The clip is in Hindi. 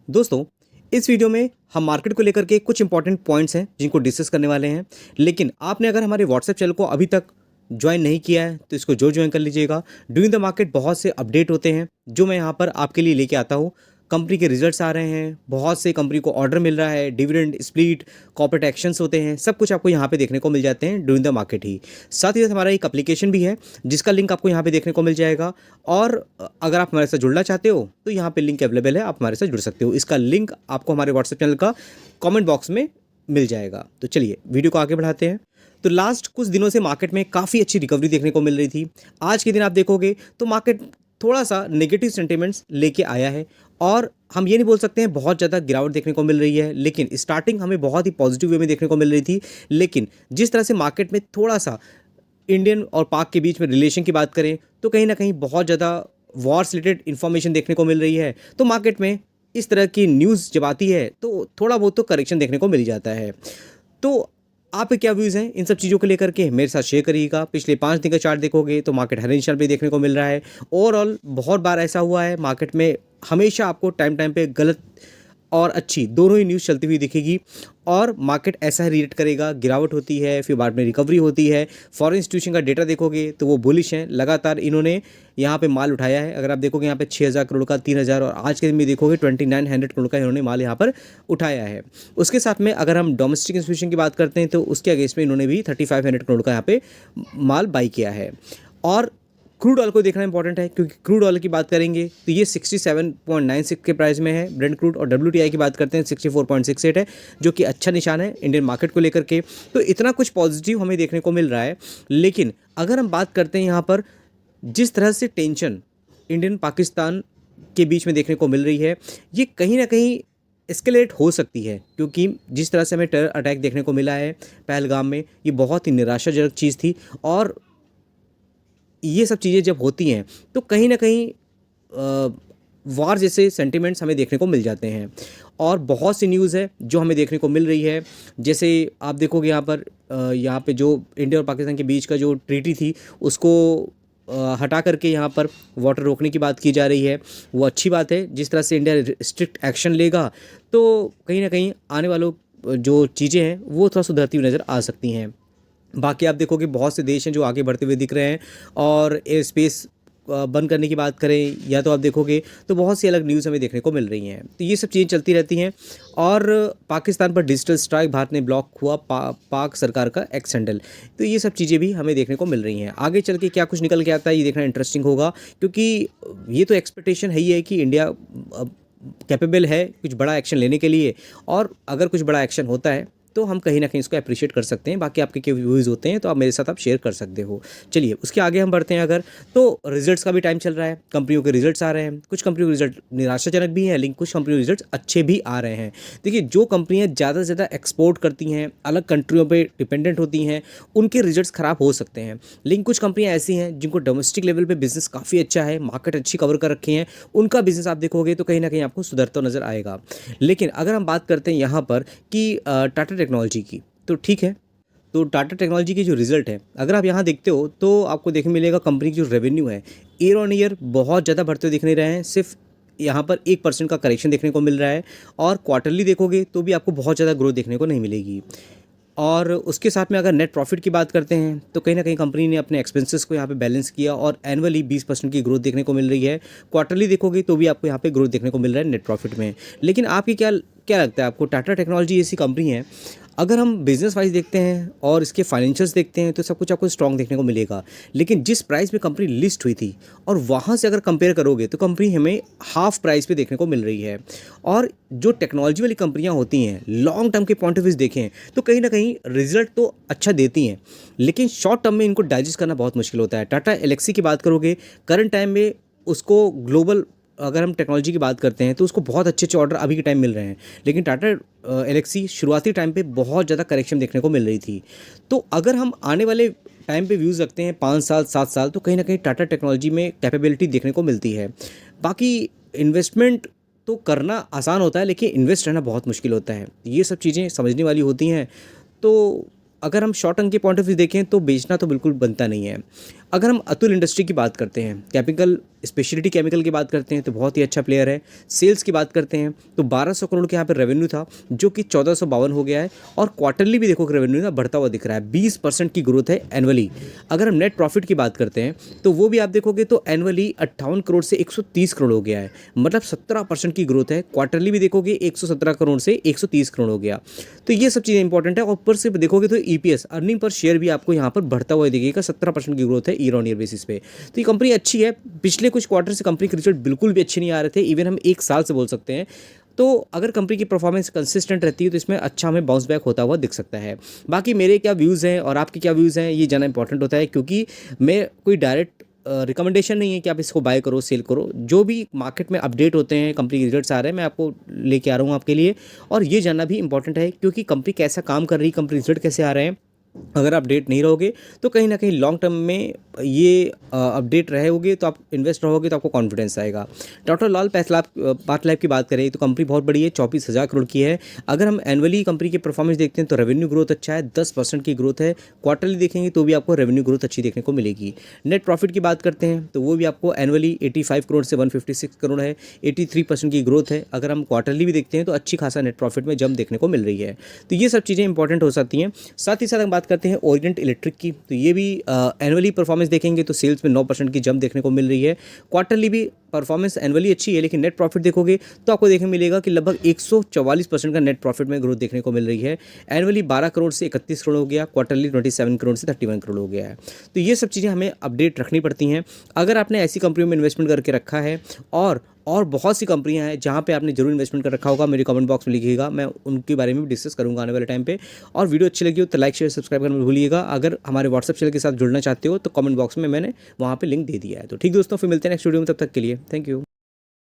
दोस्तों, इस वीडियो में हम मार्केट को लेकर के कुछ इंपॉर्टेंट पॉइंट्स हैं जिनको डिस्कस करने वाले हैं। लेकिन आपने अगर हमारे व्हाट्सएप चैनल को अभी तक ज्वाइन नहीं किया है तो इसको जो ज्वाइन कर लीजिएगा। ड्यूरिंग द मार्केट बहुत से अपडेट होते हैं जो मैं यहाँ पर आपके लिए लेके आता हूँ। कंपनी के रिजल्ट्स आ रहे हैं, बहुत से कंपनी को ऑर्डर मिल रहा है, डिविडेंड स्प्लिट, कॉर्पोरेट एक्शंस होते हैं, सब कुछ आपको यहाँ पे देखने को मिल जाते हैं ड्यूरिंग द मार्केट ही। साथ ही साथ हमारा एक एप्लीकेशन भी है जिसका लिंक आपको यहाँ पे देखने को मिल जाएगा। और अगर आप हमारे साथ जुड़ना चाहते हो तो यहाँ पे लिंक अवेलेबल है, आप हमारे साथ जुड़ सकते हो। इसका लिंक आपको हमारे व्हाट्सएप चैनल का कमेंट बॉक्स में मिल जाएगा। तो चलिए वीडियो को आगे बढ़ाते हैं। तो लास्ट कुछ दिनों से मार्केट में काफ़ी अच्छी रिकवरी देखने को मिल रही थी। आज के दिन आप देखोगे तो मार्केट थोड़ा सा नेगेटिव सेंटिमेंट्स लेके आया है और हम ये नहीं बोल सकते हैं बहुत ज़्यादा गिरावट देखने को मिल रही है, लेकिन स्टार्टिंग हमें बहुत ही पॉजिटिव वे में देखने को मिल रही थी। लेकिन जिस तरह से मार्केट में थोड़ा सा इंडियन और पाक के बीच में रिलेशन की बात करें तो कहीं ना कहीं बहुत ज़्यादा वॉर से रिलेटेड इन्फॉर्मेशन देखने को मिल रही है। तो मार्केट में इस तरह की न्यूज़ जब आती है तो थोड़ा बहुत तो करेक्शन देखने को मिल जाता है। तो आपके क्या व्यूज़ हैं इन सब चीज़ों को लेकर के मेरे साथ शेयर करिएगा। पिछले 5 दिन का चार्ट देखोगे तो मार्केट हर इंशाल्लाह पे देखने को मिल रहा है। ओवरऑल बहुत बार ऐसा हुआ है मार्केट में, हमेशा आपको टाइम टाइम पे गलत और अच्छी दोनों ही न्यूज़ चलती हुई दिखेगी और मार्केट ऐसा ही रिएक्ट करेगा। गिरावट होती है फिर बाद में रिकवरी होती है। फॉरेन इंस्टीट्यूशन का डेटा देखोगे तो वो बुलिश हैं, लगातार इन्होंने यहाँ पे माल उठाया है। अगर आप देखोगे यहाँ पे 6,000 करोड़ का, 3,000 और आज के दिन में देखोगे 2,900 करोड़ का इन्होंने माल यहाँ पर उठाया है। उसके साथ में अगर हम डोमेस्टिक इंस्टीट्यूशन की बात करते हैं तो उसके अगेंस्ट में इन्होंने भी 3,500 करोड़ का यहाँ पे माल बाई किया है। और क्रूड ऑयल को देखना इंपॉर्टेंट है क्योंकि क्रूड ऑयल की बात करेंगे तो ये 67.96 के प्राइस में है ब्रेंट क्रूड, और WTI की बात करते हैं 64.68 है, जो कि अच्छा निशान है इंडियन मार्केट को लेकर के। तो इतना कुछ पॉजिटिव हमें देखने को मिल रहा है। लेकिन अगर हम बात करते हैं यहाँ पर जिस तरह से टेंशन इंडियन पाकिस्तान के बीच में देखने को मिल रही है, ये कहीं ना कहीं एस्केलेट हो सकती है क्योंकि जिस तरह से हमें टेरर अटैक देखने को मिला है पहलगाम में, ये बहुत ही निराशाजनक चीज़ थी। और ये सब चीज़ें जब होती हैं तो कहीं ना कहीं वार जैसे सेंटिमेंट्स हमें देखने को मिल जाते हैं। और बहुत सी न्यूज़ है जो हमें देखने को मिल रही है, जैसे आप देखोगे यहाँ पे जो इंडिया और पाकिस्तान के बीच का जो ट्रीटी थी उसको हटा करके यहाँ पर वाटर रोकने की बात की जा रही है। वो अच्छी बात है। जिस तरह से इंडिया स्ट्रिक्ट एक्शन लेगा तो कहीं ना कहीं आने वालों जो चीज़ें हैं वो थोड़ा सुधरती हुई नज़र आ सकती हैं। बाकी आप देखोगे बहुत से देश हैं जो आगे बढ़ते हुए दिख रहे हैं। और एयर स्पेस बंद करने की बात करें या तो आप देखोगे तो बहुत सी अलग न्यूज़ हमें देखने को मिल रही हैं। तो ये सब चीज़ें चलती रहती हैं। और पाकिस्तान पर डिजिटल स्ट्राइक, भारत ने ब्लॉक हुआ पाक सरकार का एक्स हैंडल। तो ये सब चीज़ें भी हमें देखने को मिल रही हैं। आगे चल के क्या कुछ निकल के आता है ये देखना इंटरेस्टिंग होगा, क्योंकि ये तो एक्सपेक्टेशन है ही है कि इंडिया कैपेबल है कुछ बड़ा एक्शन लेने के लिए। और अगर कुछ बड़ा एक्शन होता है तो हम कहीं ना कहीं इसको अप्रिशिएट कर सकते हैं। बाकी आपके क्या व्यूज़ होते हैं तो आप मेरे साथ आप शेयर कर सकते हो। चलिए उसके आगे हम बढ़ते हैं। अगर तो रिजल्ट्स का भी टाइम चल रहा है, कंपनियों के रिजल्ट्स आ रहे हैं। कुछ कंपनियों के रिजल्ट निराशाजनक भी हैं लेकिन कुछ कंपनियों के रिजल्ट्स अच्छे भी आ रहे हैं। देखिए जो कंपनियां ज़्यादा से ज़्यादा एक्सपोर्ट करती हैं, अलग कंट्रियों पर डिपेंडेंट होती हैं, उनके रिजल्ट्स ख़राब हो सकते हैं। लेकिन कुछ कंपनियाँ ऐसी हैं जिनको डोमेस्टिक लेवल पर बिजनेस काफ़ी अच्छा है, मार्केट अच्छी कवर कर रखे हैं, उनका बिजनेस आप देखोगे तो कहीं ना कहीं आपको सुधरता नज़र आएगा। लेकिन अगर हम बात करते हैं यहाँ पर कि टाटा टेक्नोलॉजी की, तो ठीक है। तो टाटा टेक्नोलॉजी की जो रिज़ल्ट है अगर आप यहाँ देखते हो तो आपको देखने मिलेगा कंपनी की जो रेवेन्यू है ईयर ऑन ईयर बहुत ज़्यादा बढ़ते हुए दिख नहीं रहे हैं, सिर्फ यहाँ पर 1% का करेक्शन देखने को मिल रहा है। और क्वार्टरली देखोगे तो भी आपको बहुत ज़्यादा ग्रोथ देखने को नहीं मिलेगी। और उसके साथ में अगर नेट प्रॉफिट की बात करते हैं तो कहीं ना कहीं कंपनी ने अपने एक्सपेंसेस को यहाँ पे बैलेंस किया और एनुअली 20% की ग्रोथ देखने को मिल रही है। क्वार्टरली देखोगे तो भी आपको यहाँ पे ग्रोथ देखने को मिल रहा है नेट प्रॉफिट में। लेकिन आपकी क्या क्या लगता है आपको, टाटा टेक्नोलॉजी ऐसी कंपनी है, अगर हम बिज़नेस वाइज देखते हैं और इसके फाइनेंशियल्स देखते हैं तो सब कुछ आपको स्ट्रॉन्ग देखने को मिलेगा। लेकिन जिस प्राइस में कंपनी लिस्ट हुई थी और वहाँ से अगर कंपेयर करोगे तो कंपनी हमें हाफ प्राइस पे देखने को मिल रही है। और जो टेक्नोलॉजी वाली कंपनियाँ होती हैं लॉन्ग टर्म के पॉइंट ऑफ व्यू देखें तो कहीं ना कहीं रिजल्ट तो अच्छा देती हैं, लेकिन शॉर्ट टर्म में इनको डाइजेस्ट करना बहुत मुश्किल होता है। टाटा एलेक्सी की बात करोगे करंट टाइम में उसको ग्लोबल, अगर हम टेक्नोलॉजी की बात करते हैं तो उसको बहुत अच्छे अच्छे ऑर्डर अभी के टाइम मिल रहे हैं। लेकिन टाटा एलेक्सी शुरुआती टाइम पे बहुत ज़्यादा करेक्शन देखने को मिल रही थी। तो अगर हम आने वाले टाइम पे व्यूज़ रखते हैं 5 साल 7 साल तो कहीं ना कहीं टाटा टेक्नोलॉजी में कैपेबिलिटी देखने को मिलती है। बाकी इन्वेस्टमेंट तो करना आसान होता है लेकिन इन्वेस्ट रहना बहुत मुश्किल होता है। ये सब चीज़ें समझने वाली होती हैं। तो अगर हम शॉर्ट टर्म के पॉइंट ऑफ व्यू देखें तो बेचना तो बिल्कुल बनता नहीं है। अगर हम अतुल इंडस्ट्री की बात करते हैं, केमिकल स्पेशलिटी केमिकल की बात करते हैं तो बहुत ही अच्छा प्लेयर है। सेल्स की बात करते हैं तो 1200 करोड़ के यहाँ पर रेवेन्यू था जो कि 1452 हो गया है, और क्वार्टरली भी देखो कि रेवेन्यू ना बढ़ता हुआ दिख रहा है, 20% की ग्रोथ है एनुअली। अगर हम नेट प्रॉफिट की बात करते हैं तो वो भी आप देखोगे तो एनुअली 58 करोड़ से 130 करोड़ हो गया है, मतलब 17% की ग्रोथ है। क्वार्टरली भी देखोगे 117 करोड़ से 130 करोड़ हो गया। तो ये सब चीज़ें इंपॉर्टेंट है। और ऊपर से देखोगे तो ईपीएस अर्निंग पर शेयर भी आपको यहाँ पर बढ़ता हुआ दिखेगा, 17% की ग्रोथ है ईयर ऑन ईयर बेसिस पे। तो ये कंपनी अच्छी है। पिछले कुछ क्वार्टर से कंपनी के रिजल्ट बिल्कुल भी अच्छे नहीं आ रहे थे, इवन हम एक साल से बोल सकते हैं। तो अगर कंपनी की परफॉर्मेंस कंसिस्टेंट रहती है तो इसमें अच्छा हमें बाउंस बैक होता हुआ दिख सकता है। बाकी मेरे क्या व्यूज़ हैं और आपके क्या व्यूज़ हैं ये जानना इंपॉर्टेंट होता है, क्योंकि मैं कोई डायरेक्ट रिकमेंडेशन नहीं है कि आप इसको बाय करो सेल करो। जो भी मार्केट में अपडेट होते हैं, कंपनी के रिजल्ट्स आ रहे हैं, मैं आपको लेके आ रहा हूँ आपके लिए। और ये जानना भी इंपॉर्टेंट है क्योंकि कंपनी कैसा काम कर रही है, कंपनी रिजल्ट कैसे आ रहे हैं। अगर अपडेट नहीं रहोगे तो कहीं ना कहीं लॉन्ग टर्म में ये अपडेट रहेगे तो आप इन्वेस्ट रहोगे तो आपको कॉन्फिडेंस आएगा। डॉक्टर लाल पाथलैब की बात करें तो कंपनी बहुत बड़ी है, 24,000 करोड़ की है। अगर हम एनुअली कंपनी की परफॉर्मेंस देखते हैं तो रेवेन्यू ग्रोथ अच्छा है, 10% की ग्रोथ है। क्वार्टरली देखेंगे तो भी आपको रेवेन्यू ग्रोथ अच्छी देखने को मिलेगी। नेट प्रॉफिट की बात करते हैं तो वो भी आपको एनुअली 85 करोड़ से 156 करोड़ है, 83% की ग्रोथ है। अगर हम क्वार्टरली भी देखते हैं तो अच्छी खासा नेट प्रॉफिट में जंप देखने को मिल रही है। तो ये सब चीज़ें इंपॉर्टेंट हो सकती हैं। साथ ही साथ हम बात करते हैं ओरिएंट इलेक्ट्रिक की, तो ये भी एनुअली परफॉर्मेंस देखेंगे तो सेल्स में 9% की जंप देखने को मिल रही है। क्वार्टरली भी परफॉर्मेंस एनुअली अच्छी है, लेकिन नेट प्रॉफिट देखोगे तो आपको देखने मिलेगा कि लगभग 144% का नेट प्रॉफिट में ग्रोथ देखने को मिल रही है। एनुअली 12 करोड़ से 31 करोड़ हो गया, क्वार्टरली 27 करोड़ से 31 करोड़ हो गया है। तो ये सब चीज़ें हमें अपडेट रखनी पड़ती हैं। अगर आपने ऐसी कंपनियों में इन्वेस्टमेंट करके रखा है और बहुत सी कंपनियां हैं जहां पे आपने जरूर इन्वेस्टमेंट कर रखा होगा, मेरे कमेंट बॉक्स में लिखिएगा, मैं उनके बारे में भी डिस्कस करूंगा आने वाले टाइम पे। और वीडियो अच्छी लगी हो तो लाइक शेयर सब्सक्राइब करना मत भूलिएगा। अगर हमारे व्हाट्सएप चैनल के साथ जुड़ना चाहते हो तो कमेंट बॉक्स में मैंने वहाँ पे लिंक दे दिया है। तो ठीक दोस्तों, फिर मिलते हैं नेक्स्ट वीडियो में, तब तक के लिए थैंक यू।